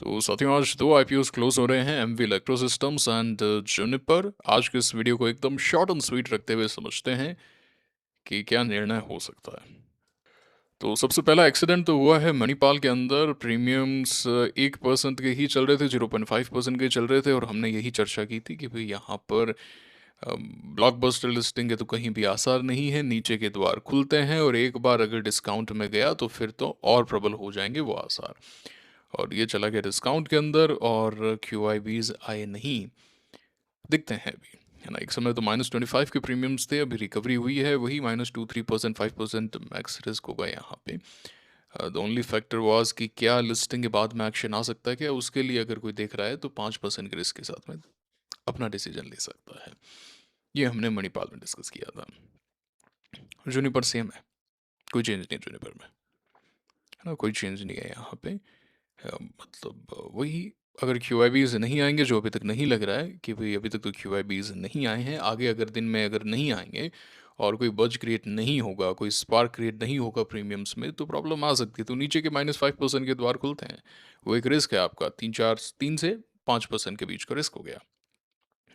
तो साथियों आज दो आईपीओस क्लोज हो रहे हैं, MV Electrosystems and Juniper. आज के इस वीडियो को एकदम शॉर्ट एंड स्वीट रखते हुए समझते हैं कि क्या निर्णय हो सकता है। तो सबसे पहला एक्सीडेंट तो हुआ है मणिपाल के अंदर। प्रीमियम्स 1% के ही चल रहे थे, 0.5% के चल रहे थे, और हमने यही चर्चा की थी कि भाई यहाँ पर ब्लॉकबस्टर लिस्टिंग के तो कहीं भी आसार नहीं है, नीचे के द्वार खुलते हैं और एक बार अगर डिस्काउंट में गया तो फिर तो और प्रबल हो जाएंगे वो आसार। और ये चला गया डिस्काउंट के अंदर और क्यू आई बीज आए नहीं, दिखते हैं अभी, है ना। एक समय तो -25 के प्रीमियम्स थे, अभी रिकवरी हुई है, वही -2 3% 5% मैक्स रिस्क होगा यहाँ पे। द ओनली फैक्टर वाज कि क्या लिस्टिंग के बाद में एक्शन आ सकता है क्या, उसके लिए अगर कोई देख रहा है तो 5% के रिस्क के साथ में अपना डिसीजन ले सकता है। ये हमने मणिपाल में डिस्कस किया था। जूनिपर सेम है, कोई चेंज नहीं जूनिपर में, है ना, कोई चेंज नहीं है यहाँ पे। वही, अगर क्यू आई बीज नहीं आएंगे, जो अभी तक नहीं लग रहा है कि भाई अभी तक तो क्यू आई बीज नहीं आए हैं, आगे अगर दिन में अगर नहीं आएंगे और कोई बज क्रिएट नहीं होगा, कोई स्पार्क क्रिएट नहीं होगा प्रीमियम्स में, तो प्रॉब्लम आ सकती है। तो नीचे के -5% के द्वार खुलते हैं, वो एक रिस्क है आपका, 3 से 5% के बीच का रिस्क हो गया।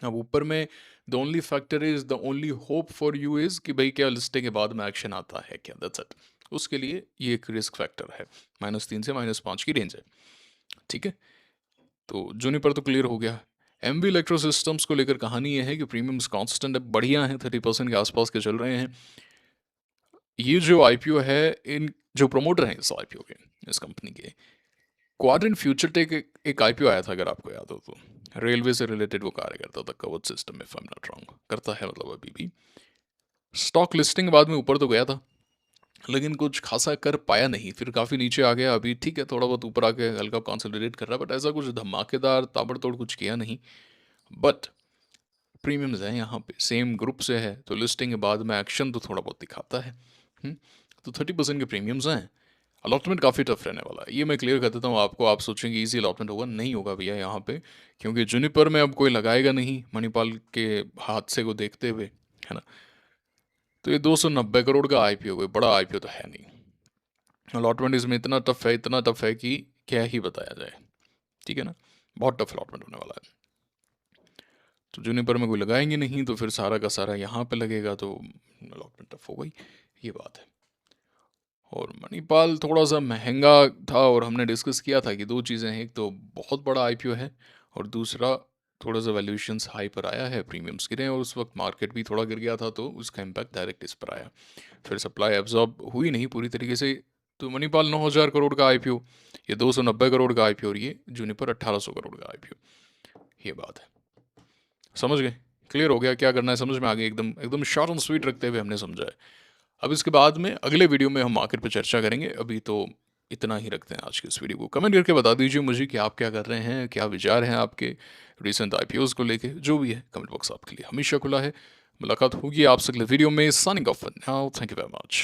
अब ऊपर में the only factor is, the only hope for you is कि भाई क्या लिस्टिंग के बाद में एक्शन आता है क्या, दैट्स इट। उसके लिए ये एक रिस्क फैक्टर है, -3 से -5 की रेंज है, ठीक है। तो जूनिपर तो क्लियर हो गया। एमवी इलेक्ट्रो सिस्टम्स को लेकर कहानी ये है कि प्रीमियम्स कांस्टेंट है, बढ़िया है, 30% के आसपास के चल रहे हैं। ये जो आईपीओ है, इन जो प्रमोटर हैं इस आईपीओ के, इस कंपनी के, क्वाड्रेंट फ्यूचर टेक एक आईपीओ आया था अगर आपको याद हो तो, रेलवे से रिलेटेड वो कार्य करता था, कवच system, if I am not wrong, करता है मतलब अभी भी। स्टॉक लिस्टिंग बाद में ऊपर तो गया था, लेकिन कुछ खासा कर पाया नहीं, फिर काफ़ी नीचे आ गया। अभी ठीक है, थोड़ा बहुत ऊपर आके हल्का कंसोलिडेट कर रहा है, बट ऐसा कुछ धमाकेदार ताबड़तोड़ कुछ किया नहीं। बट प्रीमियम्स हैं यहाँ पे, सेम ग्रुप से है, तो लिस्टिंग के बाद में एक्शन तो थोड़ा बहुत दिखाता है। तो 30% के प्रीमियम्स हैं। अलॉटमेंट काफ़ी टफ रहने वाला है, ये मैं क्लियर कर देता हूँ आपको। आप सोचेंगे इजी अलॉटमेंट होगा, नहीं होगा भैया यहाँ पे, क्योंकि जूनिपर में अब कोई लगाएगा नहीं मणिपाल के हादसे को देखते हुए, है ना। तो ये 290 करोड़ का आईपीओ, कोई बड़ा आईपीओ तो है नहीं। अलॉटमेंट इसमें इतना टफ है, इतना टफ है कि क्या ही बताया जाए, ठीक है ना। बहुत टफ अलॉटमेंट होने वाला है। तो जूनिपर में कोई लगाएंगे नहीं, तो फिर सारा का सारा यहाँ पे लगेगा, तो अलॉटमेंट टफ हो गई, ये बात है। और मणिपाल थोड़ा सा महंगा था, और हमने डिस्कस किया था कि दो चीज़ें हैं, एक तो बहुत बड़ा आईपीओ है, और दूसरा थोड़ा सा वैल्यूएशंस हाई पर आया है, प्रीमियम्स गिरे हैं, और उस वक्त मार्केट भी थोड़ा गिर गया था, तो उसका इम्पैक्ट डायरेक्ट इस पर आया। फिर सप्लाई एब्जॉर्ब हुई नहीं पूरी तरीके से, तो मणिपाल 9,000 करोड़ का आईपीओ, ये 290 करोड़ का आईपीओ, और ये जूनिपर 1,800 करोड़ का आईपीओ, ये बात है। समझ गए, क्लियर हो गया क्या करना है, समझ में आ गया, एकदम एकदम शॉर्ट एंड स्वीट रखते हुए हमने समझा है। अब इसके बाद में अगले वीडियो में हम मार्केट पर चर्चा करेंगे, अभी तो इतना ही रखते हैं आज के इस वीडियो को। कमेंट करके बता दीजिए मुझे कि आप क्या कर रहे हैं, क्या विचार हैं आपके रिसेंट आईपीओस को लेके, जो भी है कमेंट बॉक्स आपके लिए हमेशा खुला है। मुलाकात होगी आपसे अगले वीडियो में। Signing off now, thank you very much.